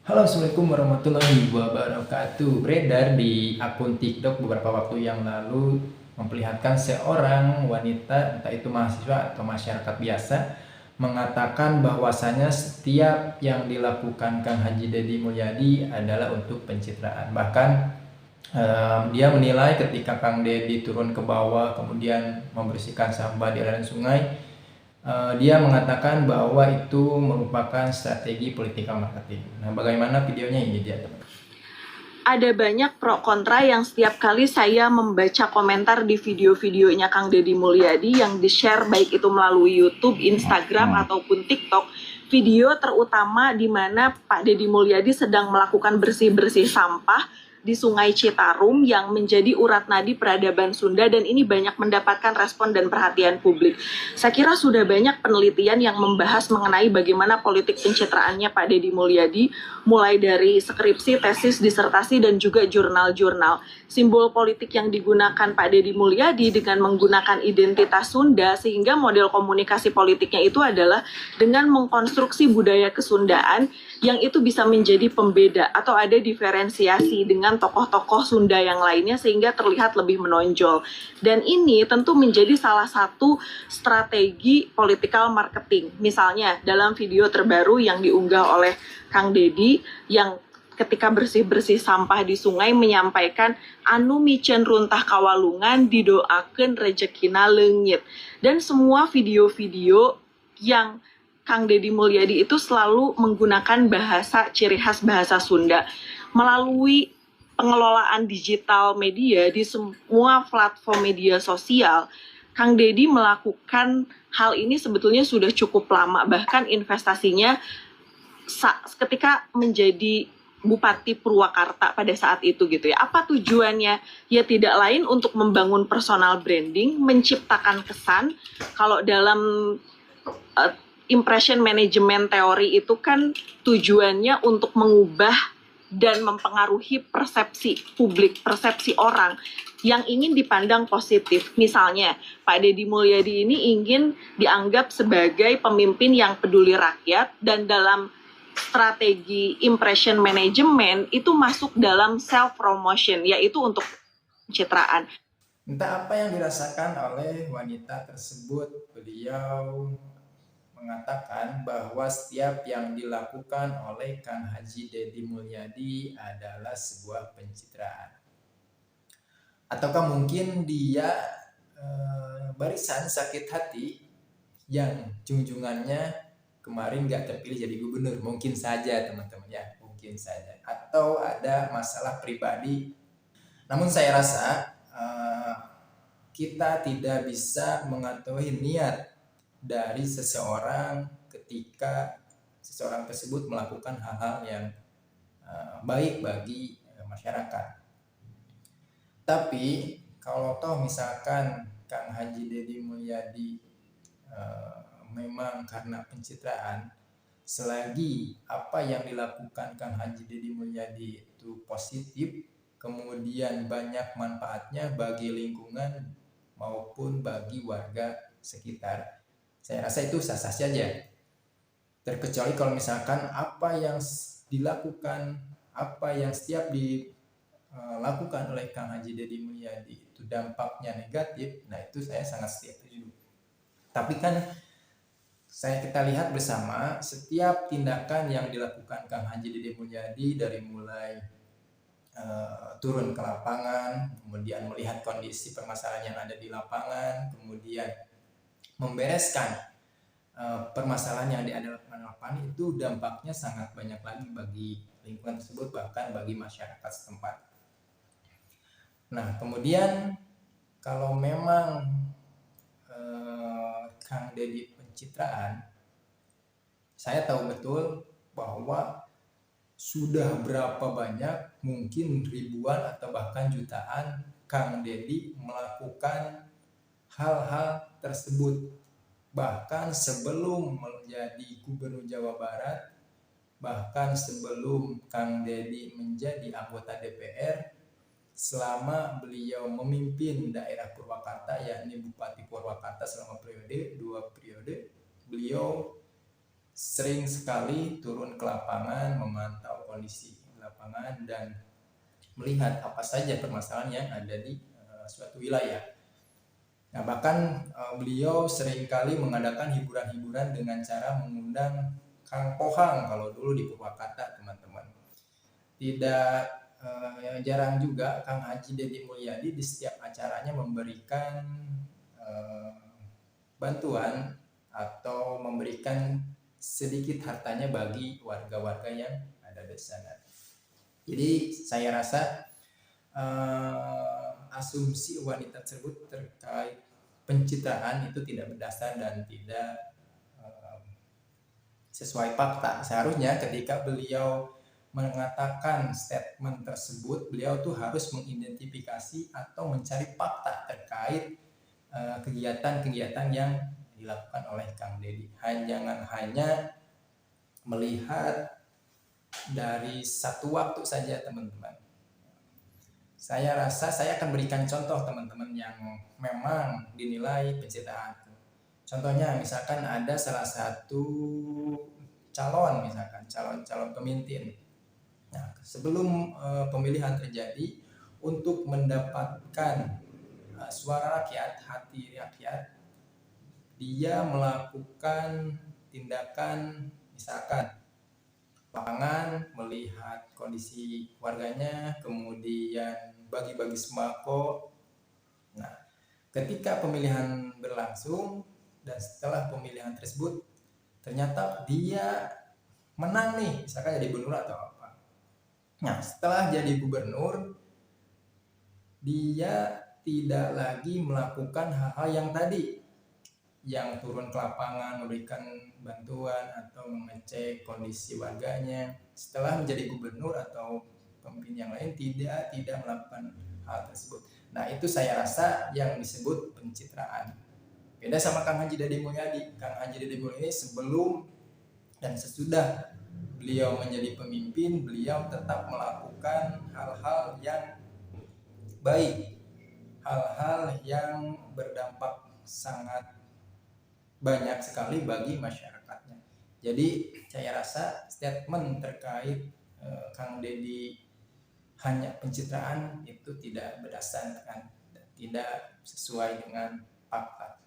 Halo, Assalamualaikum warahmatullahi wabarakatuh. Beredar di akun TikTok beberapa waktu yang lalu memperlihatkan seorang wanita, entah itu mahasiswa atau masyarakat biasa, mengatakan bahwasanya setiap yang dilakukan Kang Haji Deddy Mulyadi adalah untuk pencitraan. Bahkan dia menilai ketika Kang Deddy turun ke bawah kemudian membersihkan sampah di aliran sungai, dia mengatakan bahwa itu merupakan strategi politika marketing. Nah, bagaimana videonya ini dia, teman? Ada banyak pro kontra yang setiap kali saya membaca komentar di video-videonya Kang Deddy Mulyadi yang di-share baik itu melalui YouTube, Instagram, ataupun TikTok. Video terutama di mana Pak Deddy Mulyadi sedang melakukan bersih-bersih sampah di Sungai Citarum yang menjadi urat nadi peradaban Sunda, dan ini banyak mendapatkan respon dan perhatian publik. Saya kira sudah banyak penelitian yang membahas mengenai bagaimana politik pencitraannya Pak Deddy Mulyadi, mulai dari skripsi, tesis, disertasi, dan juga jurnal-jurnal. Simbol politik yang digunakan Pak Deddy Mulyadi dengan menggunakan identitas Sunda, sehingga model komunikasi politiknya itu adalah dengan mengkonstruksi budaya kesundaan yang itu bisa menjadi pembeda atau ada diferensiasi dengan tokoh-tokoh Sunda yang lainnya sehingga terlihat lebih menonjol. Dan ini tentu menjadi salah satu strategi political marketing. Misalnya dalam video terbaru yang diunggah oleh Kang Deddy yang ketika bersih-bersih sampah di sungai menyampaikan anu micen runtah kawalungan didoakan rezekina leungit. Dan semua video-video yang Kang Deddy Mulyadi itu selalu menggunakan bahasa ciri khas bahasa Sunda melalui pengelolaan digital media di semua platform media sosial. Kang Deddy melakukan hal ini sebetulnya sudah cukup lama, bahkan investasinya ketika menjadi Bupati Purwakarta pada saat itu gitu ya. Apa tujuannya? Ya tidak lain untuk membangun personal branding, menciptakan kesan. Kalau dalam uh, impression management teori itu kan tujuannya untuk mengubah dan mempengaruhi persepsi publik, persepsi orang yang ingin dipandang positif. Misalnya, Pak Deddy Mulyadi ini ingin dianggap sebagai pemimpin yang peduli rakyat, dan dalam strategi impression management itu masuk dalam self promotion, yaitu untuk pencitraan. Entah apa yang dirasakan oleh wanita tersebut, beliau mengatakan bahwa setiap yang dilakukan oleh Kang Haji Deddy Mulyadi adalah sebuah pencitraan. Ataukah mungkin dia barisan sakit hati yang junjungannya kemarin nggak terpilih jadi gubernur? Mungkin saja, teman-teman, ya, mungkin saja. Atau ada masalah pribadi. Namun saya rasa kita tidak bisa mengetahui niat dari seseorang ketika seseorang tersebut melakukan hal-hal yang baik bagi masyarakat. Tapi kalau toh misalkan Kang Haji Deddy Mulyadi memang karena pencitraan, selagi apa yang dilakukan Kang Haji Deddy Mulyadi itu positif, kemudian banyak manfaatnya bagi lingkungan maupun bagi warga sekitar, saya rasa itu sah-sah saja. Terkecuali kalau misalkan apa yang dilakukan, apa yang setiap dilakukan oleh Kang Haji Deddy Mulyadi itu dampaknya negatif, nah itu saya sangat setuju. Tapi kan kita lihat bersama setiap tindakan yang dilakukan Kang Haji Deddy Mulyadi, dari mulai turun ke lapangan, kemudian melihat kondisi permasalahan yang ada di lapangan, kemudian membereskan permasalahan yang ada di lapangan, itu dampaknya sangat banyak lagi bagi lingkungan tersebut, bahkan bagi masyarakat setempat. Nah, kemudian kalau memang Kang Deddy pencitraan, saya tahu betul bahwa sudah berapa banyak, mungkin ribuan atau bahkan jutaan, Kang Deddy melakukan hal-hal tersebut. Bahkan sebelum menjadi Gubernur Jawa Barat, bahkan sebelum Kang Deddy menjadi anggota DPR, selama beliau memimpin daerah Purwakarta, yakni Bupati Purwakarta selama dua periode, beliau sering sekali turun ke lapangan memantau kondisi lapangan dan melihat apa saja permasalahan yang ada di suatu wilayah. Nah, bahkan beliau seringkali mengadakan hiburan-hiburan dengan cara mengundang Kang Pohang kalau dulu di Purwakarta, teman-teman. Tidak jarang juga Kang Haji Deddy Mulyadi di setiap acaranya memberikan bantuan atau memberikan sedikit hartanya bagi warga-warga yang ada di sana. Jadi saya rasa asumsi wanita tersebut terkait pencitraan itu tidak berdasar dan tidak sesuai fakta. Seharusnya ketika beliau mengatakan statement tersebut, beliau tuh harus mengidentifikasi atau mencari fakta terkait kegiatan-kegiatan yang dilakukan oleh Kang Deddy. Jangan hanya melihat dari satu waktu saja, teman-teman. Saya rasa saya akan berikan contoh teman-teman yang memang dinilai pencitraan. Contohnya misalkan ada salah satu calon, misalkan calon pemimpin. Nah, sebelum pemilihan terjadi, untuk mendapatkan suara rakyat, hati rakyat, dia melakukan tindakan misalkan lapangan, melihat kondisi warganya, kemudian bagi-bagi sembako. Nah, ketika pemilihan berlangsung dan setelah pemilihan tersebut ternyata dia menang nih, misalkan jadi gubernur atau apa. Nah, setelah jadi gubernur dia tidak lagi melakukan hal-hal yang tadi, yang turun ke lapangan memberikan bantuan atau mengecek kondisi warganya. Setelah menjadi gubernur atau pemimpin yang lain tidak melakukan hal tersebut. Nah, itu saya rasa yang disebut pencitraan. Beda sama Kang Haji Deddy Mulyadi. Kang Haji Deddy Mulyadi sebelum dan sesudah beliau menjadi pemimpin, beliau tetap melakukan hal-hal yang baik, hal-hal yang berdampak sangat banyak sekali bagi masyarakatnya. Jadi saya rasa statement terkait Kang Deddy hanya pencitraan itu tidak berdasarkan dan tidak sesuai dengan fakta.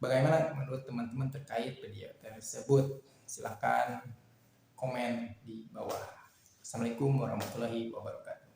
Bagaimana menurut teman-teman terkait video tersebut? Silakan komen di bawah. Assalamualaikum warahmatullahi wabarakatuh.